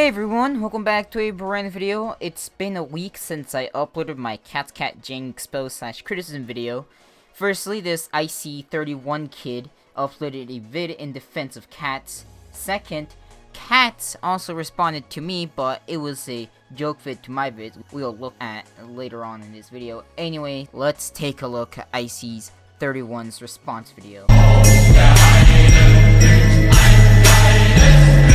Hey everyone, welcome back to a brand new video. It's been a week since I uploaded my CatsCatJang expose/criticism video. Firstly, this Icy31 kid uploaded a vid in defense of cats. Second, cats also responded to me, but it was a joke vid to my vid we'll look at later on in this video. Anyway, let's take a look at Icy31's response video.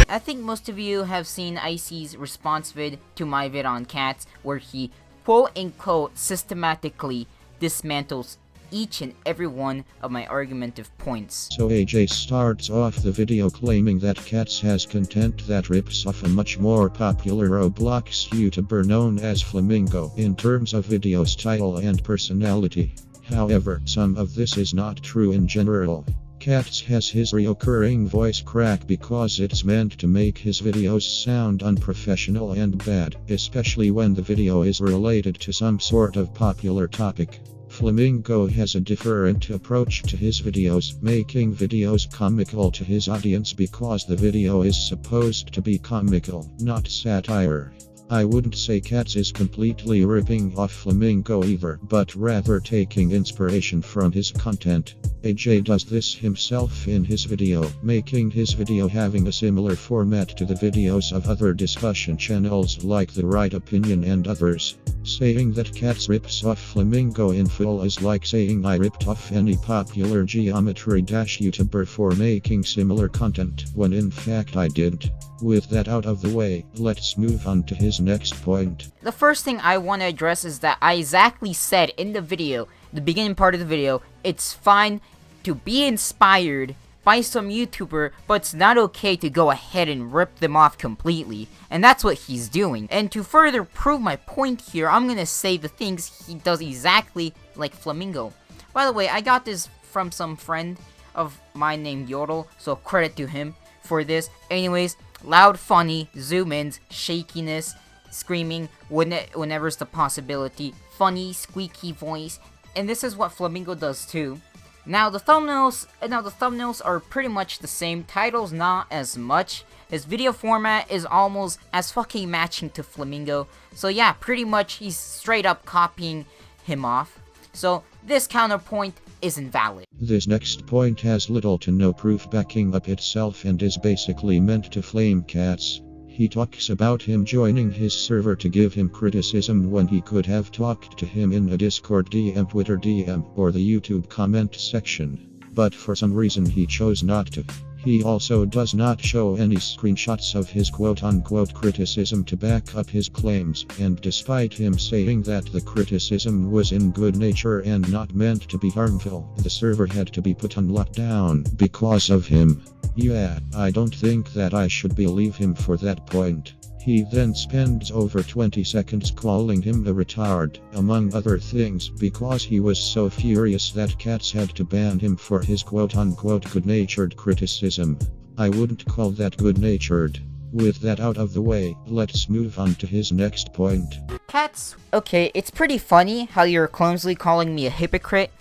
I think most of you have seen Icy's response vid to my vid on cats, where he quote-unquote systematically dismantles each and every one of my argumentative points. So AJ starts off the video claiming that Cats has content that rips off a much more popular Roblox YouTuber known as Flamingo in terms of video style and personality. However, some of this is not true in general. Cats has his reoccurring voice crack because it's meant to make his videos sound unprofessional and bad, especially when the video is related to some sort of popular topic. Flamingo has a different approach to his videos, making videos comical to his audience because the video is supposed to be comical, not satire. I wouldn't say Cats is completely ripping off Flamingo either, but rather taking inspiration from his content. AJ does this himself in his video, making his video having a similar format to the videos of other discussion channels like The Right Opinion and others. Saying that Cats rips off Flamingo in full is like saying I ripped off any popular geometry-YouTuber for making similar content, when in fact I didn't. With that out of the way, let's move on to his next point. The first thing I want to address is that I exactly said in the video, the beginning part of the video, it's fine to be inspired by some YouTuber, but it's not okay to go ahead and rip them off completely. And that's what he's doing. And to further prove my point here, I'm gonna say the things he does exactly like Flamingo. By the way, I got this from some friend of mine named Yodel, so credit to him for this. Anyways, loud, funny, zoom-ins, shakiness, screaming whenever it's the possibility, funny, squeaky voice, and this is what Flamingo does too. Now the thumbnails are pretty much the same, titles not as much. His video format is almost as fucking matching to Flamingo. So yeah, pretty much he's straight up copying him off. So this counterpoint is invalid. This next point has little to no proof backing up itself and is basically meant to flame Cats. He talks about him joining his server to give him criticism when he could have talked to him in a Discord DM, Twitter DM, or the YouTube comment section. But for some reason he chose not to. He also does not show any screenshots of his quote-unquote criticism to back up his claims, and despite him saying that the criticism was in good nature and not meant to be harmful, the server had to be put on lockdown because of him. Yeah, I don't think that I should believe him for that point. He then spends over 20 seconds calling him a retard, among other things, because he was so furious that Cats had to ban him for his quote-unquote good-natured criticism. I wouldn't call that good-natured. With that out of the way, let's move on to his next point. Cats, okay, it's pretty funny how you're clumsily calling me a hypocrite.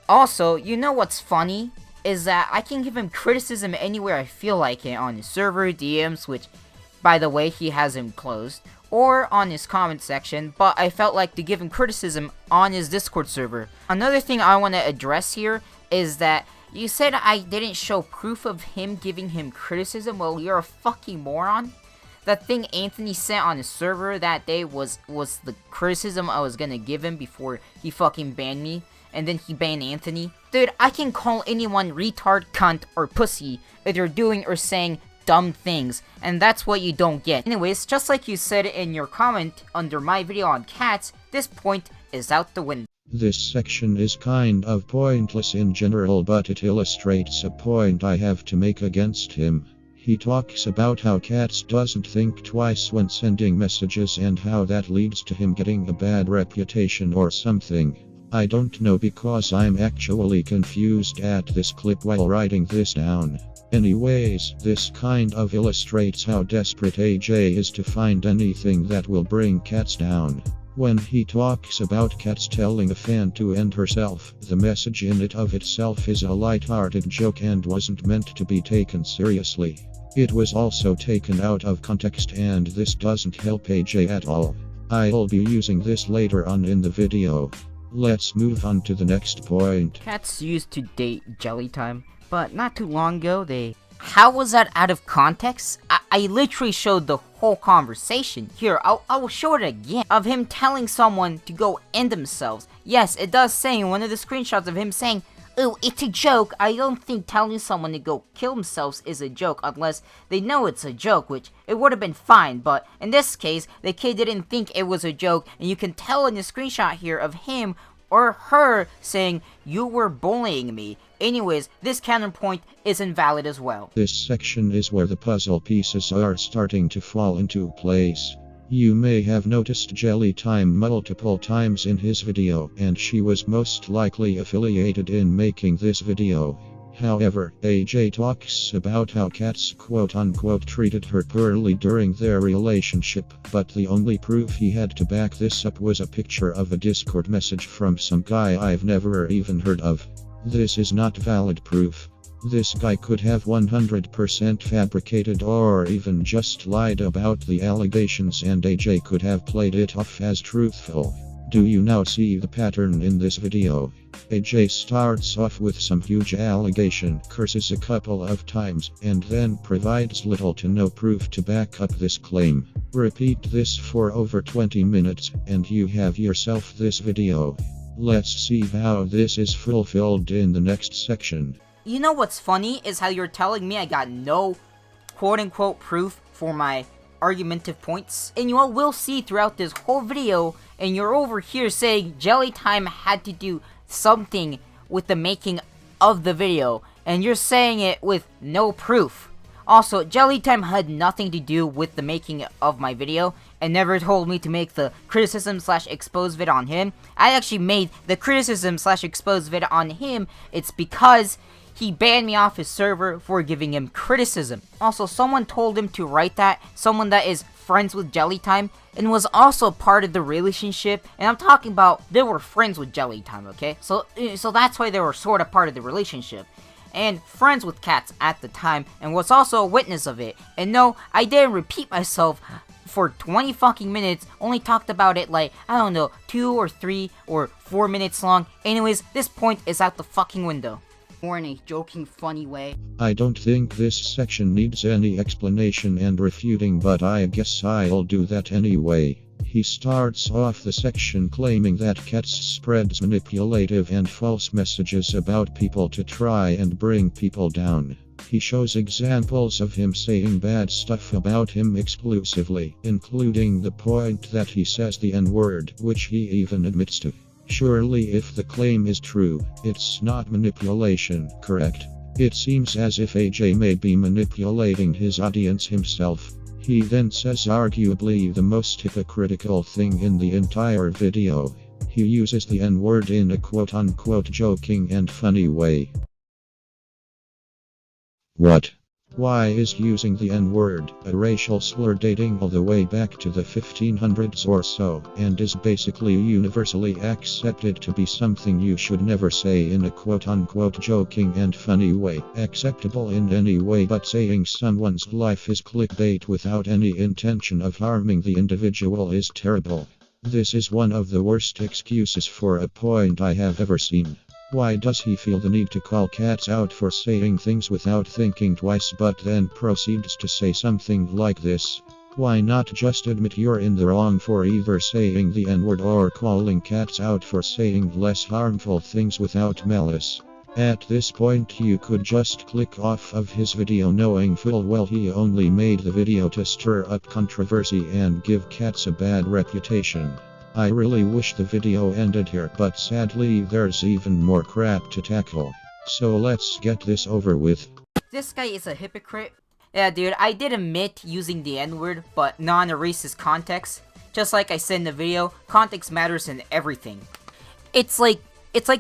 Also, you know what's funny? Is that I can give him criticism anywhere I feel like it, on his server, DMs, which, by the way, he has him closed, or on his comment section, but I felt like to give him criticism on his Discord server. Another thing I want to address here is that you said I didn't show proof of him giving him criticism. Well, you're a fucking moron. That thing Anthony sent on his server that day was the criticism I was gonna give him before he fucking banned me. And then he banned Anthony. Dude, I can call anyone retard, cunt, or pussy if they're doing or saying dumb things, and that's what you don't get. Anyways, just like you said in your comment under my video on cats, this point is out the window. This section is kind of pointless in general, but it illustrates a point I have to make against him. He talks about how Cats doesn't think twice when sending messages and how that leads to him getting a bad reputation or something. I don't know because I'm actually confused at this clip while writing this down. Anyways, this kind of illustrates how desperate AJ is to find anything that will bring Cats down. When he talks about Cats telling a fan to end herself, the message in it of itself is a light-hearted joke and wasn't meant to be taken seriously. It was also taken out of context and this doesn't help AJ at all. I'll be using this later on in the video. Let's move on to the next point. Cats used to date Jellytime, but not too long ago they... How was that out of context? I literally showed the whole conversation. Here, I will show it again. Of him telling someone to go end themselves. Yes, it does say in one of the screenshots of him saying, "Oh, it's a joke." I don't think telling someone to go kill themselves is a joke unless they know it's a joke, which it would have been fine. But in this case, the kid didn't think it was a joke, and you can tell in the screenshot here of him or her saying, "You were bullying me." Anyways, this counterpoint is invalid as well. This section is where the puzzle pieces are starting to fall into place. You may have noticed Jellytime multiple times in his video, and she was most likely affiliated in making this video. However, AJ talks about how Cats quote-unquote treated her poorly during their relationship, but the only proof he had to back this up was a picture of a Discord message from some guy I've never even heard of. This is not valid proof. This guy could have 100% fabricated or even just lied about the allegations, and AJ could have played it off as truthful. Do you now see the pattern in this video? AJ starts off with some huge allegation, curses a couple of times, and then provides little to no proof to back up this claim. Repeat this for over 20 minutes, and you have yourself this video. Let's see how this is fulfilled in the next section. You know what's funny is how you're telling me I got no quote-unquote proof for my argumentative points, and you all will see throughout this whole video, and you're over here saying Jellytime had to do something with the making of the video, and you're saying it with no proof. Also, Jellytime had nothing to do with the making of my video, and never told me to make the criticism/expose vid on him. I actually made the criticism/expose vid on him. It's because he banned me off his server for giving him criticism. Also, someone told him to write that, someone that is friends with Jellytime, and was also part of the relationship, and I'm talking about they were friends with Jellytime, okay? So that's why they were sort of part of the relationship, and friends with Cats at the time, and was also a witness of it. And no, I didn't repeat myself for 20 fucking minutes, only talked about it like, I don't know, 2 or 3 or 4 minutes long. Anyways, this point is out the fucking window. Or in a joking, funny way. I don't think this section needs any explanation and refuting, but I guess I'll do that anyway. He starts off the section claiming that Cats spreads manipulative and false messages about people to try and bring people down. He shows examples of him saying bad stuff about him exclusively, including the point that he says the N-word, which he even admits to. Surely if the claim is true, it's not manipulation, correct? It seems as if AJ may be manipulating his audience himself. He then says arguably the most hypocritical thing in the entire video. He uses the N-word in a quote-unquote joking and funny way. What? Why is using the N-word, a racial slur dating all the way back to the 1500s or so, and is basically universally accepted to be something you should never say in a quote-unquote joking and funny way, acceptable in any way but saying someone's life is clickbait without any intention of harming the individual is terrible. This is one of the worst excuses for a point I have ever seen. Why does he feel the need to call Cats out for saying things without thinking twice but then proceeds to say something like this? Why not just admit you're in the wrong for either saying the N-word or calling Cats out for saying less harmful things without malice? At this point you could just click off of his video knowing full well he only made the video to stir up controversy and give Cats a bad reputation. I really wish the video ended here, but sadly there's even more crap to tackle. So let's get this over with. This guy is a hypocrite. Yeah, dude, I did admit using the N-word, but not in a racist context. Just like I said in the video, context matters in everything. It's like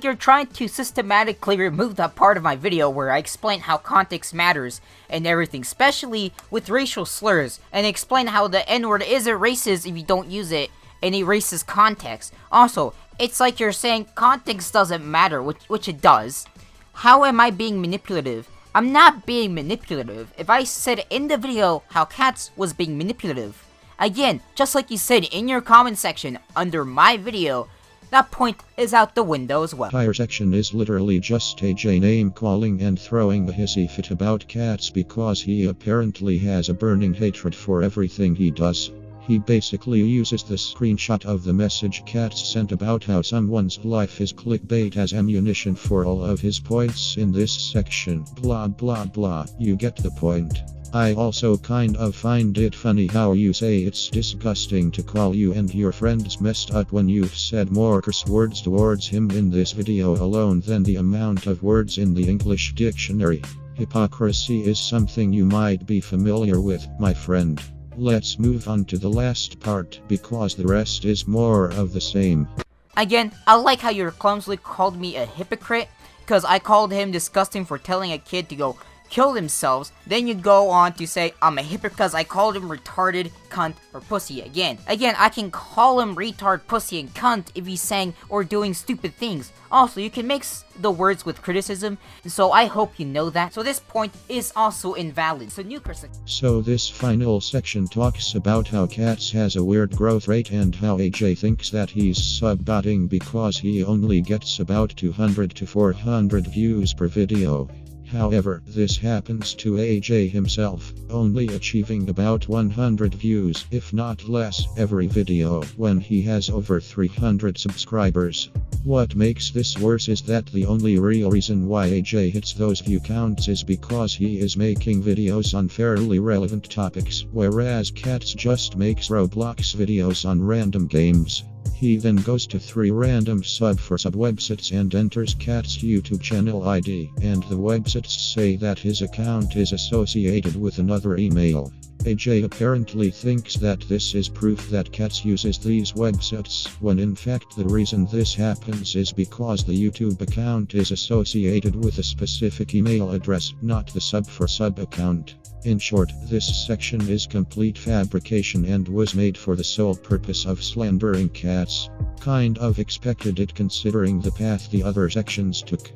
you're trying to systematically remove that part of my video where I explain how context matters and everything, especially with racial slurs, and explain how the N-word isn't racist if you don't use it, and erases context. Also, it's like you're saying context doesn't matter, which it does. How am I being manipulative? I'm not being manipulative. If I said in the video how Cats was being manipulative, again, just like you said in your comment section under my video, that point is out the window as well. Entire section is literally just AJ name calling and throwing a hissy fit about Cats because he apparently has a burning hatred for everything he does. He basically uses the screenshot of the message Cats sent about how someone's life is clickbait as ammunition for all of his points in this section. Blah blah blah, you get the point. I also kind of find it funny how you say it's disgusting to call you and your friends messed up when you've said more curse words towards him in this video alone than the amount of words in the English dictionary. Hypocrisy is something you might be familiar with, my friend. Let's move on to the last part, because the rest is more of the same. Again, I like how you clumsily called me a hypocrite, because I called him disgusting for telling a kid to go kill themselves. Then you go on to say I'm a hypocrite because I called him retarded, cunt, or pussy again. I can call him retard, pussy, and cunt if he's saying or doing stupid things. Also, you can mix the words with criticism, so I hope you know that. So this point is also invalid. So new person. So this final section talks about how Cats has a weird growth rate and how AJ thinks that he's subbotting because he only gets about 200 to 400 views per video. However, this happens to AJ himself, only achieving about 100 views, if not less, every video, when he has over 300 subscribers. What makes this worse is that the only real reason why AJ hits those view counts is because he is making videos on fairly relevant topics, whereas Cats just makes Roblox videos on random games. He then goes to 3 random sub-for-sub websites and enters Cat's YouTube channel ID, and the websites say that his account is associated with another email. AJ apparently thinks that this is proof that Cats uses these websites, when in fact the reason this happens is because the YouTube account is associated with a specific email address, not the sub-for-sub account. In short, this section is complete fabrication and was made for the sole purpose of slandering Cats. Kind of expected it considering the path the other sections took.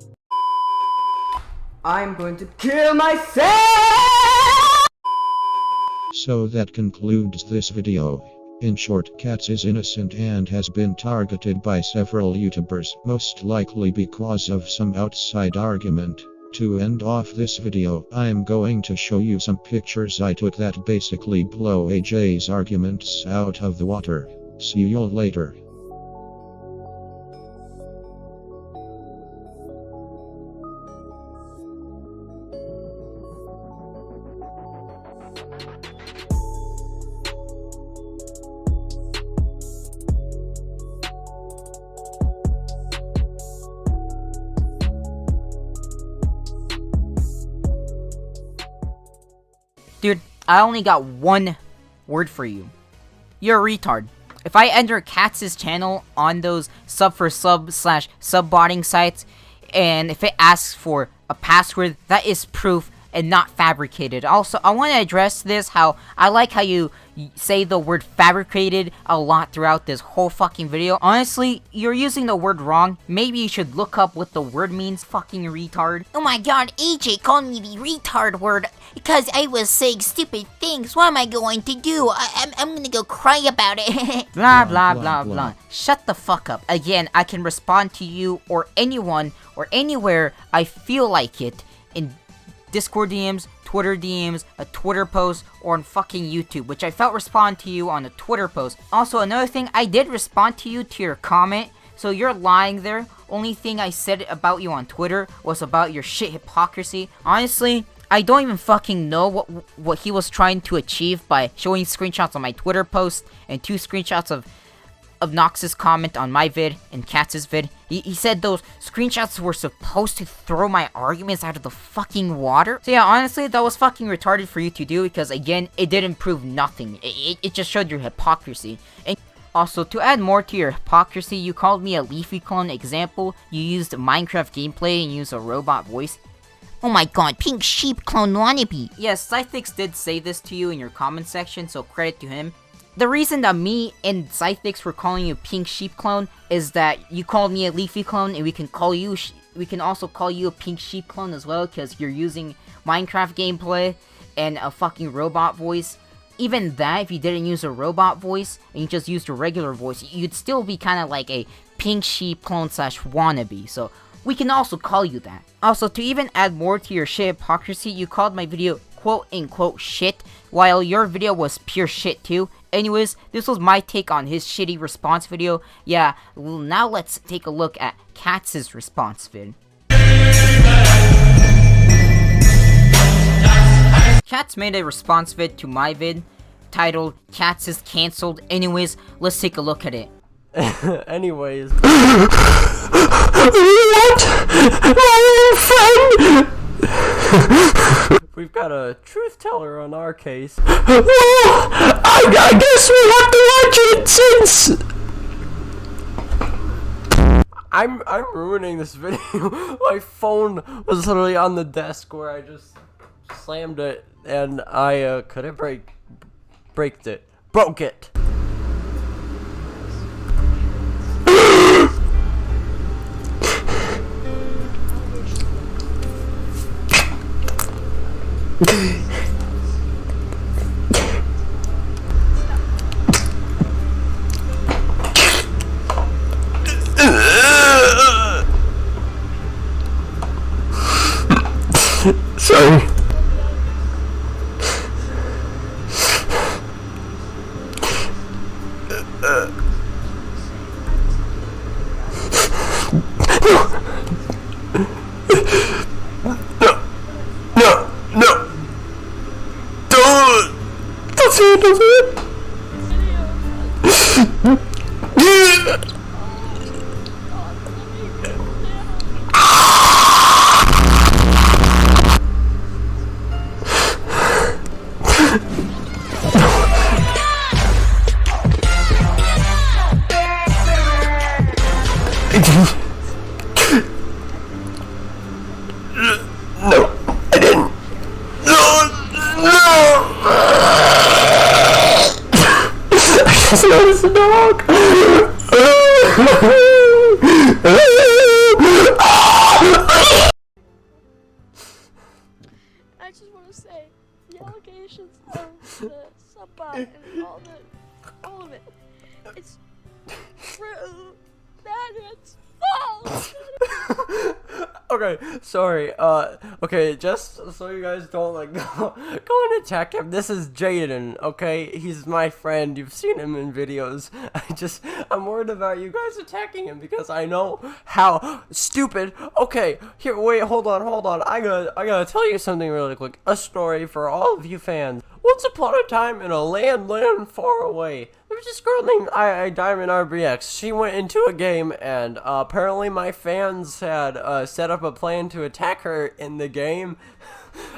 I'm going to kill myself! So that concludes this video. In short, Cats is innocent and has been targeted by several YouTubers, most likely because of some outside argument. To end off this video, I'm going to show you some pictures I took that basically blow AJ's arguments out of the water. See you later. Dude, I only got one word for you. You're a retard. If I enter Cats' channel on those sub-for-sub/subbotting sites, and if it asks for a password, that is proof and not fabricated. Also, I want to address this, how I like how you say the word fabricated a lot throughout this whole fucking video. Honestly, you're using the word wrong. Maybe you should look up what the word means, fucking retard. Oh my god, AJ called me the retard word because I was saying stupid things. What am I going to do? I'm gonna go cry about it. Blah, blah, blah, blah. Shut the fuck up. Again, I can respond to you or anyone or anywhere I feel like it in Discord DMs, Twitter DMs, a Twitter post, or on fucking YouTube, which I felt respond to you on a Twitter post. Also, another thing, I did respond to you to your comment, so you're lying there. Only thing I said about you on Twitter was about your shit hypocrisy. Honestly, I don't even fucking know what he was trying to achieve by showing screenshots on my Twitter post and 2 screenshots of Nox's comment on my vid and Cats' vid. He said those screenshots were supposed to throw my arguments out of the fucking water. So yeah, honestly, that was fucking retarded for you to do because, again, it didn't prove nothing. It just showed your hypocrisy. And also, to add more to your hypocrisy, you called me a Leafy clone. Example, you used Minecraft gameplay and used a robot voice. Oh my god, pink sheep clone wannabe. Yes, Cythix did say this to you in your comment section, so credit to him. The reason that me and Zythix were calling you Pink Sheep Clone is that you called me a Leafy Clone, and we can also call you a Pink Sheep Clone as well, because you're using Minecraft gameplay and a fucking robot voice. Even that, if you didn't use a robot voice and you just used a regular voice, you'd still be kind of like a Pink Sheep Clone / wannabe. So we can also call you that. Also, to even add more to your shit hypocrisy, you called my video quote-unquote shit, while your video was pure shit too. Anyways, this was my take on his shitty response video. Yeah, well, now let's take a look at Cats' response vid. Cats made a response vid to my vid titled Cats is cancelled. Anyways, let's take a look at it. Anyways. What? My friend? We've got a truth teller on our case. Well, I guess we have to watch it since I'm ruining this video. My phone was literally on the desk where I just slammed it, and I couldn't broke it. Sorry. No. Don't say it. No, I didn't. No. I just noticed a dog. I just want to say, the allegations of the subbot and all of it, it's true. That it's false. Okay, sorry. Okay, just so you guys don't like go and attack him. This is Jaden. Okay, he's my friend. You've seen him in videos. I'm worried about you guys attacking him because I know how stupid. Okay, here, wait, hold on. I gotta tell you something really quick. A story for all of you fans. Once upon a time in a land far away, there was this girl named Diamond RBX. She went into a game, and apparently my fans had set up a plan to attack her in the game.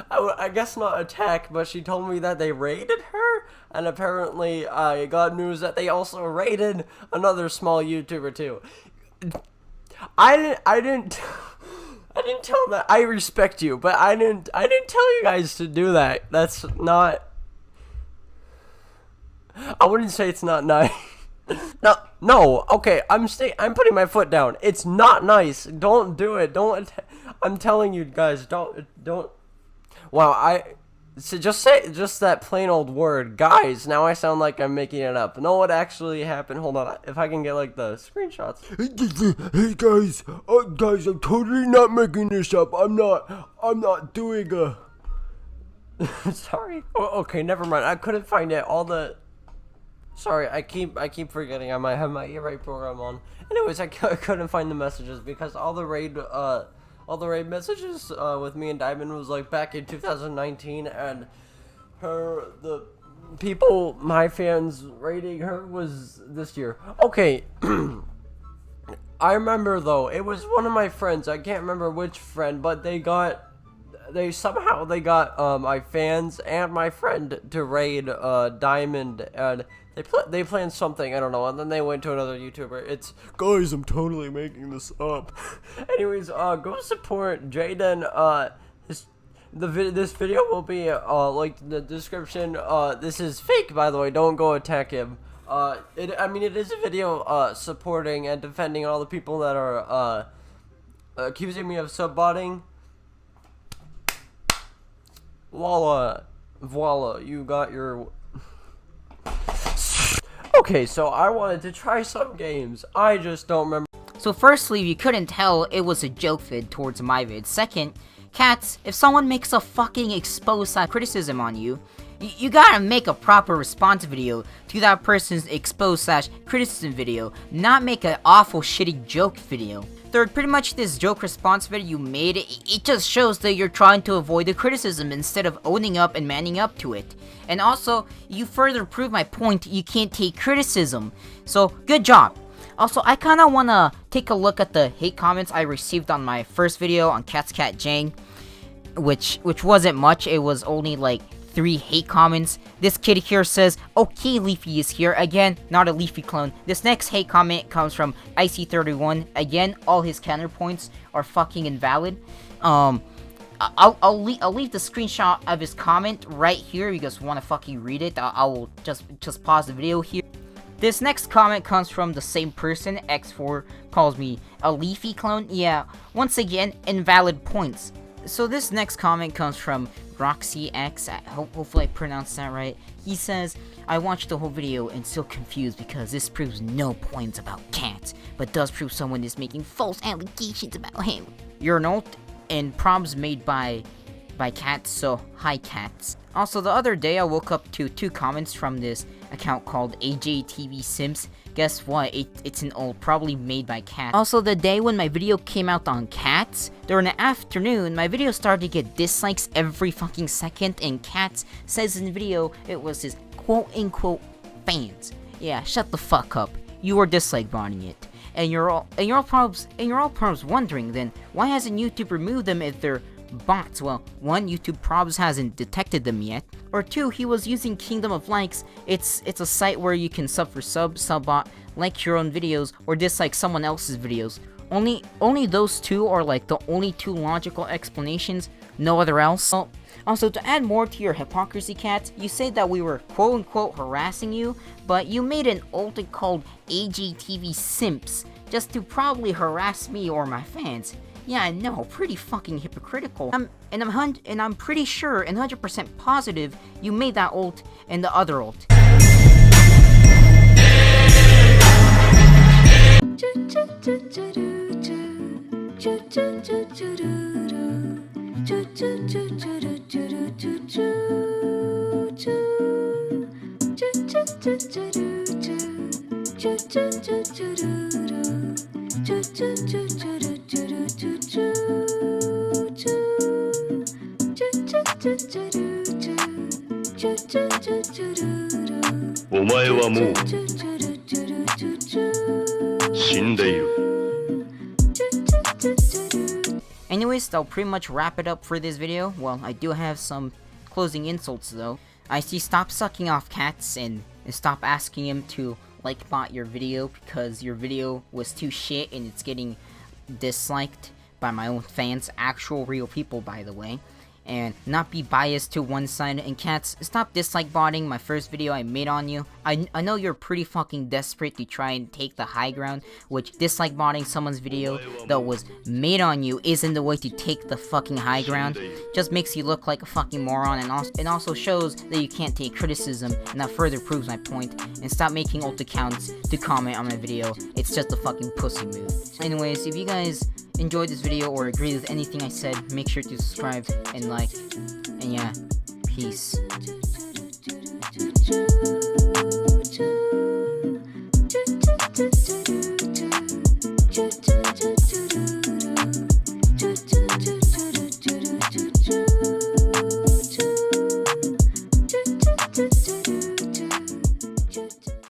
I guess not attack, but she told me that they raided her, and apparently I got news that they also raided another small YouTuber too. I didn't tell that. I respect you, but I didn't tell you guys to do that. That's not. I wouldn't say it's not nice. No. Okay, I'm putting my foot down. It's not nice. Don't do it. I'm telling you guys, don't. Wow, so just that plain old word, guys. Now I sound like I'm making it up. No, what actually happened? Hold on, if I can get like the screenshots. Hey guys, I'm totally not making this up. I'm not doing a. Sorry. Oh, okay, never mind. I couldn't find it. Sorry, I keep forgetting. I might have my earrate program on. Anyways, I couldn't find the messages because all the raid messages with me and Diamond was like back in 2019, and the people, my fans raiding her was this year. Okay. I remember though, it was one of my friends. I can't remember which friend, but they somehow got my fans and my friend to raid Diamond, and they planned something, I don't know, and then they went to another YouTuber. It's, guys, I'm totally making this up. Anyways, go support Jaden. this video will be like in the description. This is fake, by the way. Don't go attack him. I mean, it is a video supporting and defending all the people that are accusing me of subbotting. Voila, you got your... Okay, so I wanted to try some games. I just don't remember. So firstly, if you couldn't tell, it was a joke vid towards my vid. Second, Cats, if someone makes a fucking exposed criticism on you, you gotta make a proper response video to that person's exposed criticism video, not make an awful shitty joke video. Third, pretty much this joke response video you made, it just shows that you're trying to avoid the criticism instead of owning up and manning up to it. And also, you further prove my point, you can't take criticism. So, good job. Also, I kinda wanna take a look at the hate comments I received on my first video on CatsCatJang, which wasn't much. It was only like 3 hate comments. This kid here says, okay, Leafy is here. Again, not a Leafy clone. This next hate comment comes from Icy31's. Again, all his counterpoints are fucking invalid. I'll leave the screenshot of his comment right here. If you guys want to fucking read it, I will just pause the video here. This next comment comes from the same person. X4 calls me a Leafy clone. Yeah, once again, invalid points. So this next comment comes from RoxyX, hopefully I pronounced that right. He says, I watched the whole video and still confused because this proves no points about cats, but does prove someone is making false allegations about him. You're an alt and probs made by cats, so hi cats. Also, the other day I woke up to 2 comments from this account called AJTV Guess what? It's an alt, probably made by cats. Also, the day when my video came out on cats, during the afternoon, my video started to get dislikes every fucking second, and Cats says in the video it was his quote-unquote fans. Yeah, shut the fuck up. You were dislike botting it. And you're all probs wondering then, why hasn't YouTube removed them if they're bots? Well, 1, YouTube probs hasn't detected them yet, or 2, he was using Kingdom of Likes. It's a site where you can sub for subbot, like your own videos, or dislike someone else's videos. Only those 2 are like the only 2 logical explanations, no other else. Well, also, to add more to your hypocrisy, Cats, you say that we were quote-unquote harassing you, but you made an alt called AGTV Simps, just to probably harass me or my fans. Yeah, I know, pretty fucking hypocritical. And I'm pretty sure and 100% positive you made that ult and the other ult. Anyways, that'll pretty much wrap it up for this video. Well, I do have some closing insults though. I see stop sucking off Cats and stop asking him to like bot your video because your video was too shit and it's getting disliked by my own fans, actual real people by the way. And not be biased to one side. And Cats, stop dislike botting my first video I made on you. I know you're pretty fucking desperate to try and take the high ground, which dislike botting someone's video that was made on you isn't the way to take the fucking high ground. Just makes you look like a fucking moron, and also shows that you can't take criticism, and that further proves my point. And stop making alt accounts to comment on my video. It's just a fucking pussy move. Anyways, if you guys enjoyed this video or agree with anything I said, make sure to subscribe and like. And yeah, peace.